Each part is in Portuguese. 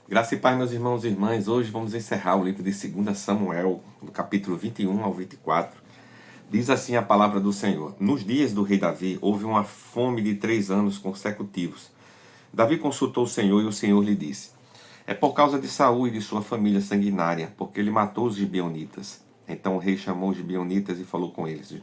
Graça e paz, meus irmãos e irmãs. Hoje vamos encerrar o livro de 2 Samuel, do capítulo 21 ao 24. Diz assim a palavra do Senhor: Nos dias do rei Davi, houve uma fome de 3 anos consecutivos. Davi consultou o Senhor e o Senhor lhe disse: É por causa de Saul e de sua família sanguinária, porque ele matou os gibeonitas. Então o rei chamou os gibeonitas e falou com eles.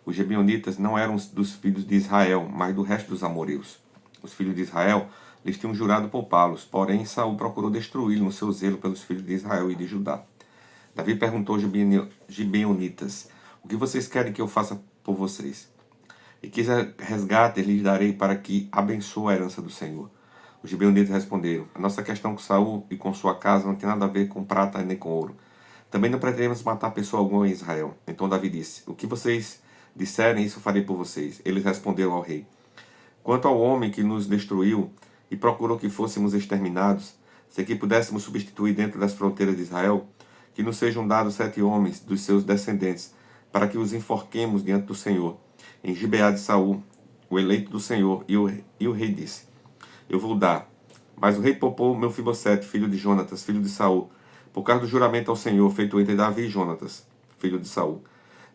Os gibeonitas não eram dos filhos de Israel, mas do resto dos amoreus. Os filhos de Israel lhes tinham jurado poupá-los, porém Saul procurou destruí-lo no seu zelo pelos filhos de Israel e de Judá. Davi perguntou aos gibeonitas: O que vocês querem que eu faça por vocês? E que resgate lhes darei para que abençoe a herança do Senhor. Os gibeonitas responderam: A nossa questão com Saul e com sua casa não tem nada a ver com prata nem com ouro. Também não pretendemos matar pessoa alguma em Israel. Então Davi disse: O que vocês disserem, isso farei por vocês. Eles responderam ao rei: Quanto ao homem que nos destruiu e procurou que fôssemos exterminados, se que pudéssemos substituir dentro das fronteiras de Israel, que nos sejam dados 7 homens dos seus descendentes, para que os enforquemos diante do Senhor, em Gibeá de Saul, o eleito do Senhor. E o rei disse: Eu vou dar. Mas o rei poupou Mefibosete, filho de Jonatas, filho de Saul, por causa do juramento ao Senhor feito entre Davi e Jonatas, filho de Saul.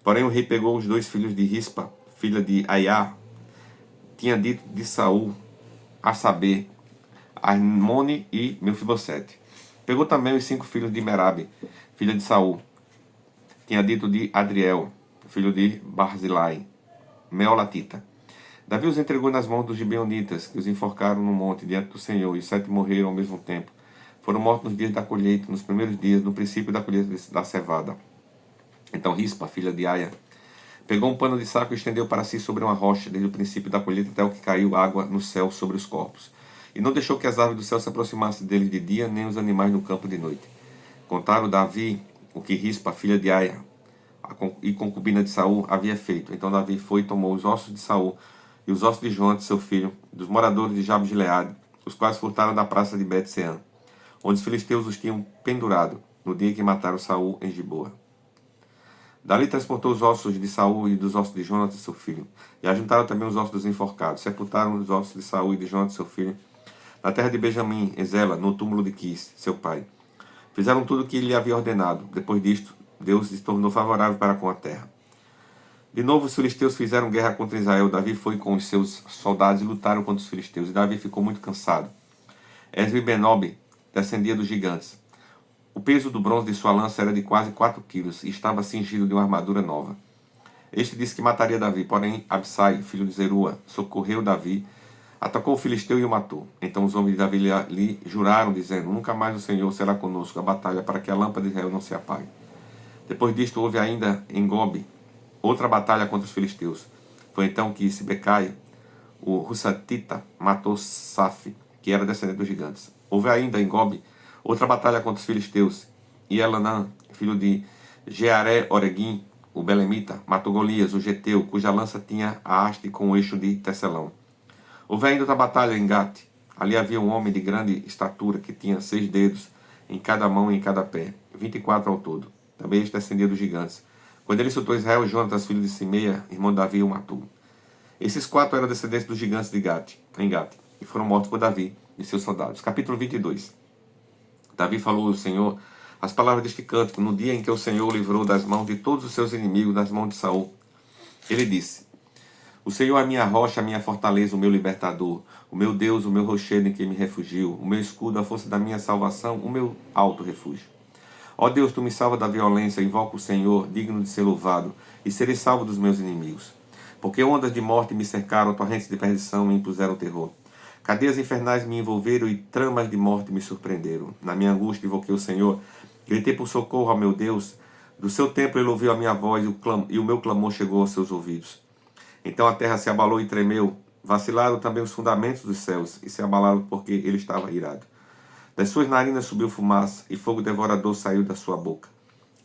Porém o rei pegou os 2 filhos de Rispa, filha de Aiá, tinha dito de Saul, a saber, Armone e Mefibosete. Pegou também os 5 filhos de Merabe, filha de Saul, tinha dito de Adriel, filho de Barzilai, Meolatita. Davi os entregou nas mãos dos gibeonitas, que os enforcaram no monte diante do Senhor, e 7 morreram ao mesmo tempo. Foram mortos nos dias da colheita, nos primeiros dias, no princípio da colheita da cevada. Então Rispa, filha de Aia, pegou um pano de saco e estendeu para si sobre uma rocha, desde o princípio da colheita até o que caiu água no céu sobre os corpos. E não deixou que as aves do céu se aproximassem dele de dia, nem os animais no campo de noite. Contaram Davi o que Rispa, filha de Aia, e concubina de Saul, havia feito. Então Davi foi e tomou os ossos de Saul e os ossos de Jonatas, seu filho, dos moradores de Jabes de Gileade, os quais furtaram da praça de Bet-Sean, onde os filisteus os tinham pendurado, no dia em que mataram Saul em Giboa. Dali transportou os ossos de Saul e dos ossos de Jonatas, seu filho, e ajuntaram também os ossos dos enforcados. Sepultaram os ossos de Saul e de Jonatas, seu filho, na terra de Benjamim, em Zela, no túmulo de Quis, seu pai. Fizeram tudo o que ele havia ordenado. Depois disto, Deus se tornou favorável para com a terra. De novo, os filisteus fizeram guerra contra Israel. Davi foi com os seus soldados e lutaram contra os filisteus. E Davi ficou muito cansado. Esbi-Benob descendia dos gigantes. O peso do bronze de sua lança era de quase 4 quilos e estava cingido de uma armadura nova. Este disse que mataria Davi, porém Absai, filho de Zerua, socorreu Davi, atacou o filisteu e o matou. Então os homens de Davi lhe juraram, dizendo: Nunca mais o Senhor será conosco a batalha, para que a lâmpada de Israel não se apague. Depois disto houve ainda em Gobe outra batalha contra os filisteus. Foi então que Sibecai, o Hussatita, matou Saf, que era descendente dos gigantes. Houve ainda em Gobe outra batalha contra os filisteus. E Elanã, filho de Jearé-Oreguim, o Belemita, matou Golias, o Geteu, cuja lança tinha a haste com o eixo de tecelão. Houve ainda outra batalha em Gate. Ali havia um homem de grande estatura, que tinha 6 dedos em cada mão e em cada pé, 24 ao todo. Também este descendia dos gigantes. Quando ele insultou Israel, Jonatas, filho de Simeia, irmão de Davi, o matou. Esses 4 eram descendentes dos gigantes de em Gate, e foram mortos por Davi e seus soldados. Capítulo 22. Davi falou ao Senhor as palavras deste cântico no dia em que o Senhor o livrou das mãos de todos os seus inimigos, das mãos de Saul. Ele disse: O Senhor é a minha rocha, a minha fortaleza, o meu libertador, o meu Deus, o meu rochedo em que me refugio, o meu escudo, a força da minha salvação, o meu alto refúgio. Ó Deus, tu me salva da violência, invoco o Senhor, digno de ser louvado, e serei salvo dos meus inimigos. Porque ondas de morte me cercaram, torrentes de perdição me impuseram terror. Cadeias infernais me envolveram e tramas de morte me surpreenderam. Na minha angústia invoquei o Senhor, gritei por socorro ao meu Deus. Do seu templo ele ouviu a minha voz e o meu clamor chegou aos seus ouvidos. Então a terra se abalou e tremeu, vacilaram também os fundamentos dos céus, e se abalaram porque ele estava irado. Das suas narinas subiu fumaça, e fogo devorador saiu da sua boca.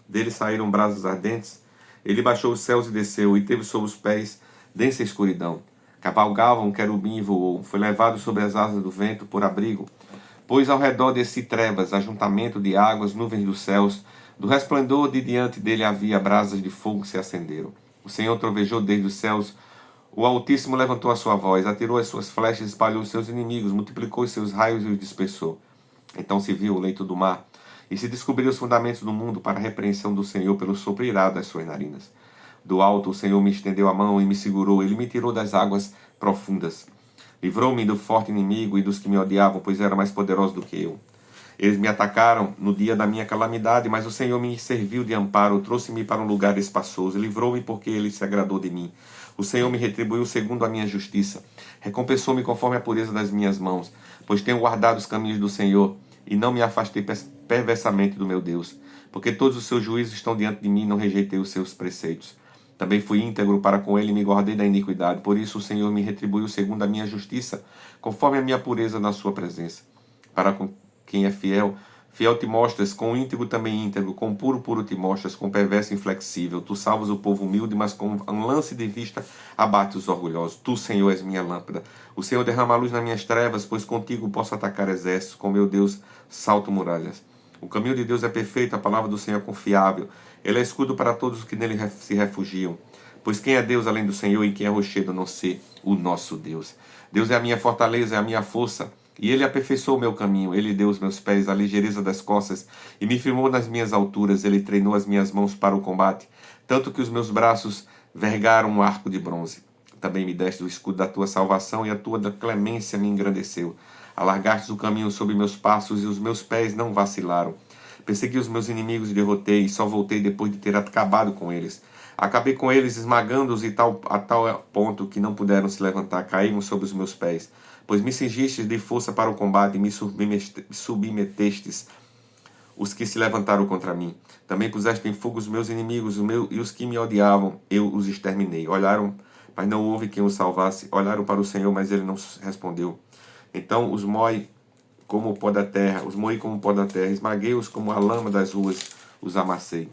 Dele saíram brasas ardentes. Ele baixou os céus e desceu, e teve sob os pés densa escuridão. Cavalgava um querubim e voou. Foi levado sobre as asas do vento por abrigo. Pois ao redor de si trevas, ajuntamento de águas, nuvens dos céus. Do resplendor de diante dele havia brasas de fogo que se acenderam. O Senhor trovejou desde os céus. O Altíssimo levantou a sua voz, atirou as suas flechas, espalhou os seus inimigos, multiplicou os seus raios e os dispersou. Então se viu o leito do mar, e se descobriu os fundamentos do mundo para a repreensão do Senhor pelo sopro irado das suas narinas. Do alto o Senhor me estendeu a mão e me segurou, ele me tirou das águas profundas. Livrou-me do forte inimigo e dos que me odiavam, pois era mais poderoso do que eu. Eles me atacaram no dia da minha calamidade, mas o Senhor me serviu de amparo, trouxe-me para um lugar espaçoso, livrou-me porque ele se agradou de mim. O Senhor me retribuiu segundo a minha justiça, recompensou-me conforme a pureza das minhas mãos, pois tenho guardado os caminhos do Senhor e não me afastei perversamente do meu Deus, porque todos os seus juízos estão diante de mim e não rejeitei os seus preceitos. Também fui íntegro para com ele e me guardei da iniquidade. Por isso o Senhor me retribuiu segundo a minha justiça, conforme a minha pureza na sua presença. Para com quem é fiel, fiel te mostras, com íntegro também íntegro, com puro, puro te mostras, com perverso inflexível. Tu salvas o povo humilde, mas com um lance de vista abate os orgulhosos. Tu, Senhor, és minha lâmpada. O Senhor derrama a luz nas minhas trevas, pois contigo posso atacar exércitos, com meu Deus salto muralhas. O caminho de Deus é perfeito, a palavra do Senhor é confiável. Ele é escudo para todos os que nele se refugiam. Pois quem é Deus além do Senhor e quem é rochedo a não ser o nosso Deus? Deus é a minha fortaleza, é a minha força. E ele aperfeiçoou o meu caminho. Ele deu aos meus pés a ligeireza das costas e me firmou nas minhas alturas. Ele treinou as minhas mãos para o combate, tanto que os meus braços vergaram um arco de bronze. Também me deste o escudo da tua salvação e a tua clemência me engrandeceu. Alargastes o caminho sob meus passos e os meus pés não vacilaram. Persegui os meus inimigos e derrotei, e só voltei depois de ter acabado com eles. Acabei com eles, esmagando-os a tal ponto que não puderam se levantar, caíram sobre os meus pés. Pois me cingistes de força para o combate e me submetestes os que se levantaram contra mim. Também puseste em fogo os meus inimigos e os que me odiavam, eu os exterminei. Olharam, mas não houve quem os salvasse. Olharam para o Senhor, mas ele não respondeu. Então os moí como o pó da terra, esmaguei-os como a lama das ruas, os amassei.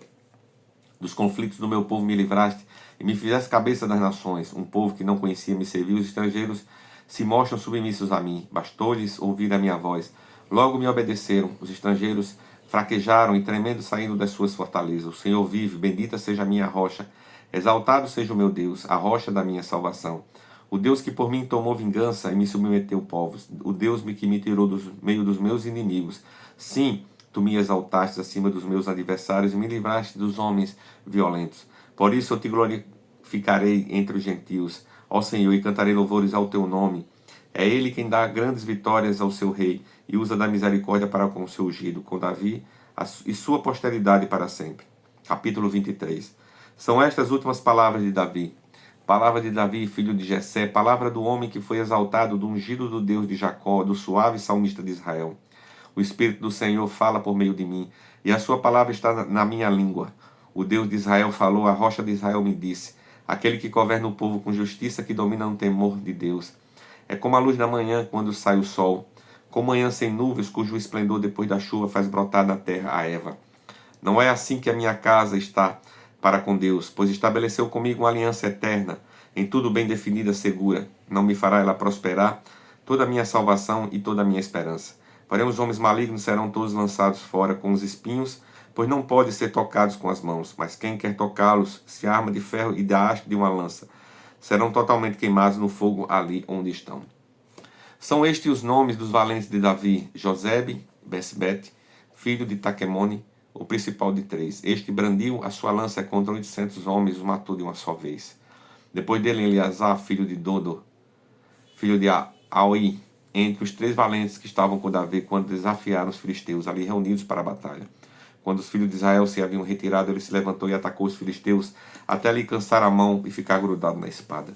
Dos conflitos do meu povo me livraste e me fizeste cabeça das nações. Um povo que não conhecia me serviu, os estrangeiros se mostram submissos a mim. Bastou-lhes ouvir a minha voz. Logo me obedeceram. Os estrangeiros fraquejaram e tremendo saindo das suas fortalezas. O Senhor vive, bendita seja a minha rocha. Exaltado seja o meu Deus, a rocha da minha salvação. O Deus que por mim tomou vingança e me submeteu povos. O Deus que me tirou do meio dos meus inimigos. Sim, tu me exaltaste acima dos meus adversários e me livraste dos homens violentos. Por isso eu te glorificarei entre os gentios, ó Senhor, e cantarei louvores ao teu nome. É ele quem dá grandes vitórias ao seu rei e usa da misericórdia para com o seu ungido, com Davi e sua posteridade para sempre. Capítulo 23. São estas últimas palavras de Davi. Palavra de Davi, filho de Jessé, palavra do homem que foi exaltado, do ungido do Deus de Jacó, do suave salmista de Israel. O Espírito do Senhor fala por meio de mim, e a sua palavra está na minha língua. O Deus de Israel falou, a rocha de Israel me disse, aquele que governa o povo com justiça, que domina no temor de Deus. É como a luz da manhã, quando sai o sol, como manhã sem nuvens, cujo esplendor depois da chuva faz brotar na terra a erva. Não é assim que a minha casa está para com Deus, pois estabeleceu comigo uma aliança eterna, em tudo bem definida, segura. Não me fará ela prosperar toda a minha salvação e toda a minha esperança. Porém os homens malignos serão todos lançados fora com os espinhos, pois não podem ser tocados com as mãos. Mas quem quer tocá-los se arma de ferro e da haste de uma lança. Serão totalmente queimados no fogo ali onde estão. São estes os nomes dos valentes de Davi: Josebe, Besbete, filho de Taquemone, o principal de 3. Este brandiu a sua lança contra 800 homens e os matou de uma só vez. Depois dele, Eleazar, filho de Dodo, filho de Aoi, entre os 3 valentes que estavam com Davi quando desafiaram os filisteus, ali reunidos para a batalha. Quando os filhos de Israel se haviam retirado, ele se levantou e atacou os filisteus, até lhe cansar a mão e ficar grudado na espada.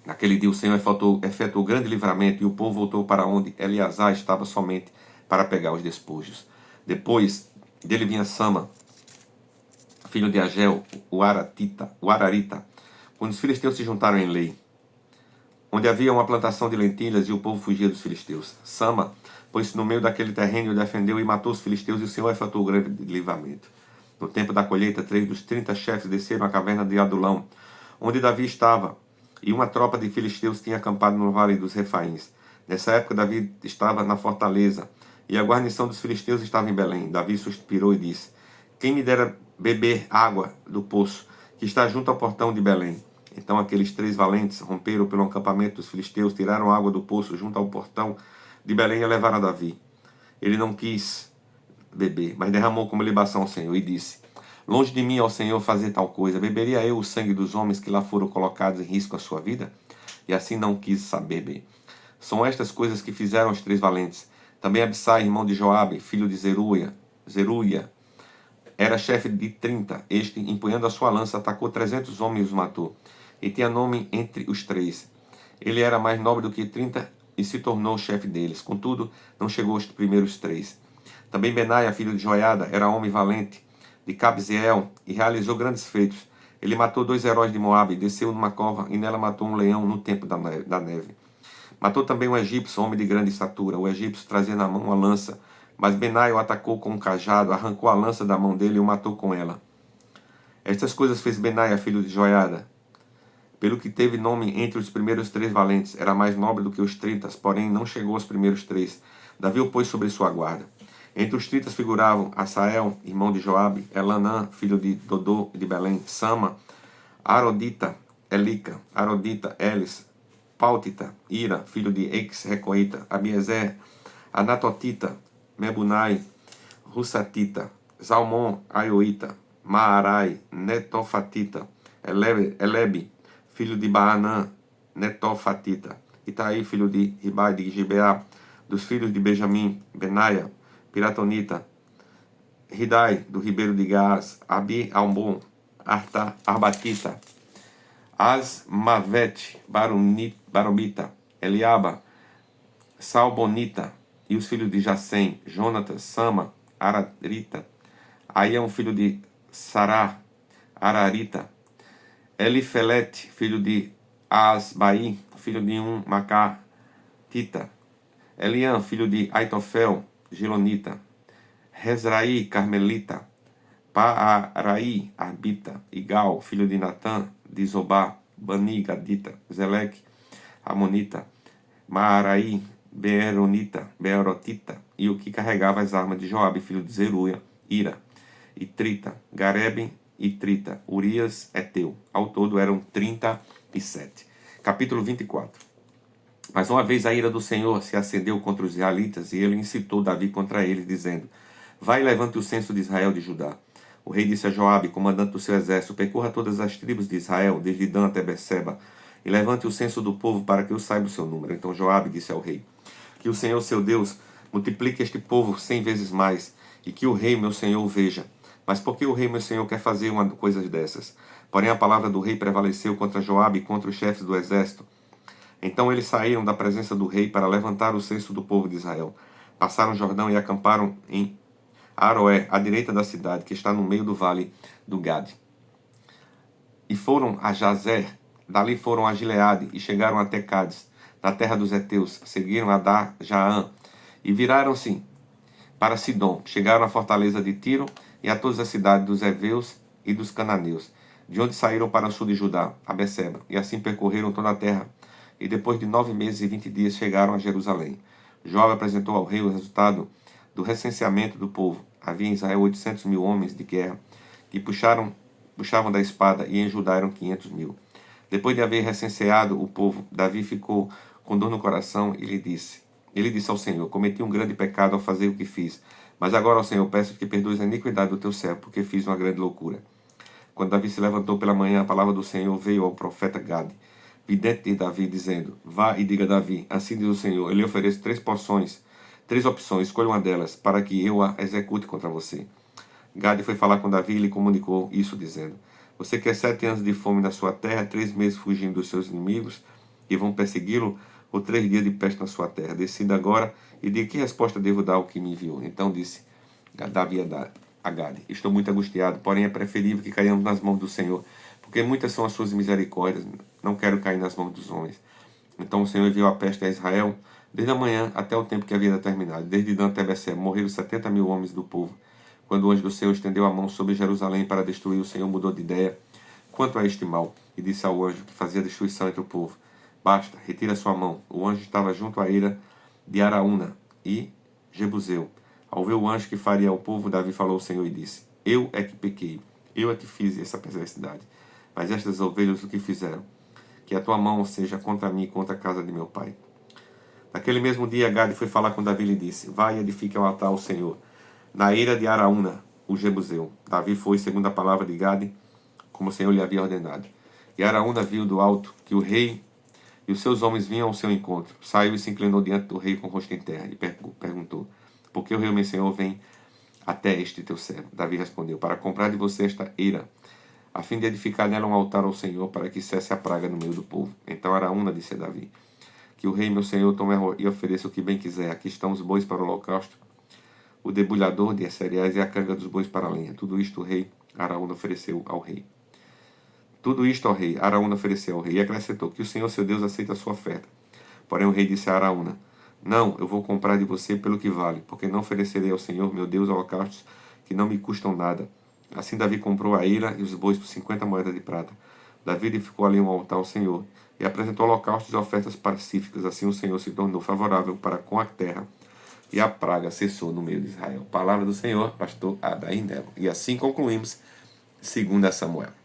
Naquele dia o Senhor efetuou grande livramento, e o povo voltou para onde Eleazar estava somente para pegar os despojos. Depois dele vinha Sama, filho de Agel, o Ararita, quando os filisteus se juntaram em Lei, onde havia uma plantação de lentilhas, e o povo fugia dos filisteus. Sama pôs-se no meio daquele terreno e o defendeu e matou os filisteus, e o Senhor efetuou grande livramento. No tempo da colheita, 3 dos 30 chefes desceram à caverna de Adulão, onde Davi estava, e uma tropa de filisteus tinha acampado no vale dos Refaíns. Nessa época, Davi estava na fortaleza, e a guarnição dos filisteus estava em Belém. Davi suspirou e disse: quem me dera beber água do poço, que está junto ao portão de Belém. Então aqueles 3 valentes romperam pelo acampamento dos filisteus, tiraram água do poço junto ao portão de Belém a levaram a Davi. Ele não quis beber, mas derramou como libação ao Senhor e disse: longe de mim, ó Senhor, fazer tal coisa. Beberia eu o sangue dos homens que lá foram colocados em risco a sua vida? E assim não quis saber beber. São estas coisas que fizeram os 3 valentes. Também Abissai, irmão de Joabe, filho de Zeruia, era chefe de 30. Este, empunhando a sua lança, atacou 300 homens e os matou. E tinha nome entre os 3. Ele era mais nobre do que 30 e se tornou chefe deles. Contudo, não chegou aos primeiros 3. Também Benaia, filho de Joiada, era homem valente, de Cabzeel, e realizou grandes feitos. Ele matou 2 heróis de Moabe, desceu numa cova e nela matou um leão no tempo da neve. Matou também um egípcio, homem de grande estatura. O egípcio trazia na mão uma lança, mas Benaia o atacou com um cajado, arrancou a lança da mão dele e o matou com ela. Estas coisas fez Benaia, filho de Joiada, pelo que teve nome entre os primeiros 3 valentes. Era mais nobre do que os 30, porém não chegou aos primeiros 3. Davi o pôs sobre sua guarda. Entre os 30 figuravam Asael, irmão de Joabe, Elanã, filho de Dodô de Belém, Sama, Arodita, Elica, Arodita, Elis, Pautita, Ira, filho de Ex-Recoita, Abiezer, Anatotita, Mebunai, Russatita, Zalmon, Aioita, Maarai, Netofatita, Elebe, filho de Baanã, Netofatita, Itaí, filho de Ribai de Gibeá, dos filhos de Benjamim, Benaia, Piratonita, Ridai, do ribeiro de Gaás, Abi Albon, Arbatita, Asmavet, Baromita, Eliaba, Salbonita, e os filhos de Jacém, Jonatas, Sama, Ararita, Aião, filho de Sará, Ararita, Elifelete, filho de Asbai, filho de Macatita, Eliã, filho de Aitofel, Gilonita, Rezraí, Carmelita, Paaraí, Arbita, Igal, filho de Natã, de Zobá, Bani, Gadita, Zeleque, Amonita, Maaraí, Beerotita, e o que carregava as armas de Joabe, filho de Zeruia, Ira, e Trita, Garebe e Trita, Urias, Eteu. Ao todo eram 37. Capítulo 24. Mas uma vez a ira do Senhor se acendeu contra os israelitas, e ele incitou Davi contra eles, dizendo: vai e levante o censo de Israel e de Judá. O rei disse a Joabe, comandante do seu exército: percorra todas as tribos de Israel, desde Dan até Berseba, e levante o censo do povo para que eu saiba o seu número. Então Joabe disse ao rei: que o Senhor, seu Deus, multiplique este povo 100 vezes mais, e que o rei, meu senhor, o veja. Mas por que o rei, meu senhor, quer fazer uma coisa dessas? Porém a palavra do rei prevaleceu contra Joabe e contra os chefes do exército. Então eles saíram da presença do rei para levantar o censo do povo de Israel. Passaram o Jordão e acamparam em Aroé, à direita da cidade, que está no meio do vale do Gade. E foram a Jazer, dali foram a Gileade, e chegaram até Cádiz, na terra dos heteus. Seguiram a Dar-Jaã, e viraram-se para Sidom. Chegaram à fortaleza de Tiro, e a todas as cidades dos heveus e dos cananeus, de onde saíram para o sul de Judá, a Beceba, e assim percorreram toda a terra. E depois de 9 meses e 20 dias chegaram a Jerusalém. Joabe apresentou ao rei o resultado do recenseamento do povo. Havia em Israel 800.000 homens de guerra que puxavam da espada, e em Judá eram 500.000. Depois de haver recenseado o povo, Davi ficou com dor no coração e ele disse ao Senhor: cometi um grande pecado ao fazer o que fiz, mas agora, ó Senhor, peço que perdoes a iniquidade do teu servo, porque fiz uma grande loucura. Quando Davi se levantou pela manhã, a palavra do Senhor veio ao profeta Gade, vidente de Davi, dizendo: vá e diga a Davi, assim diz o Senhor, eu lhe ofereço 3 opções, escolha uma delas, para que eu a execute contra você. Gade foi falar com Davi e lhe comunicou isso, dizendo: você quer 7 anos de fome na sua terra, 3 meses fugindo dos seus inimigos, que vão persegui-lo, ou 3 dias de peste na sua terra? Decida agora e diga que resposta devo dar ao que me enviou. Então disse Davi a Gade: estou muito angustiado, porém é preferível que caiamos nas mãos do Senhor, porque muitas são as suas misericórdias, não quero cair nas mãos dos homens. Então o Senhor enviou a peste a Israel, desde a manhã até o tempo que havia determinado. Desde Dan até Beceba morreram 70.000 homens do povo. Quando o anjo do Senhor estendeu a mão sobre Jerusalém para destruir, o Senhor mudou de ideia quanto a este mal, e disse ao anjo que fazia destruição entre o povo: basta, retira sua mão. O anjo estava junto à ira de Araúna e Jebuseu. Ao ver o anjo que faria ao povo, Davi falou ao Senhor e disse: eu é que pequei, eu é que fiz essa perversidade. Mas estas ovelhas o que fizeram? Que a tua mão seja contra mim e contra a casa de meu pai. Naquele mesmo dia, Gade foi falar com Davi e lhe disse: vai e edifique um altar ao Senhor, na eira de Araúna, o Jebuseu. Davi foi, segundo a palavra de Gade, como o Senhor lhe havia ordenado. E Araúna viu do alto que o rei e os seus homens vinham ao seu encontro. Saiu e se inclinou diante do rei com o rosto em terra e perguntou: por que o rei, meu senhor, vem até este teu servo? Davi respondeu: para comprar de você esta eira, a fim de edificar nela um altar ao Senhor, para que cesse a praga no meio do povo. Então Araúna disse a Davi: que o rei, meu senhor, tome e ofereça o que bem quiser. Aqui estão os bois para o holocausto, o debulhador de cereais e a canga dos bois para a lenha. Tudo isto o rei Araúna ofereceu ao rei. Tudo isto ao rei Araúna ofereceu ao rei, e acrescentou: que o Senhor seu Deus aceita a sua oferta. Porém o rei disse a Araúna: não, eu vou comprar de você pelo que vale, porque não oferecerei ao Senhor meu Deus holocaustos que não me custam nada. Assim Davi comprou a eira e os bois por 50 moedas de prata. Davi edificou ali um altar ao Senhor e apresentou holocaustos e ofertas pacíficas. Assim o Senhor se tornou favorável para com a terra e a praga cessou no meio de Israel. Palavra do Senhor, pastor Adair Nelo. E assim concluímos 2 Samuel.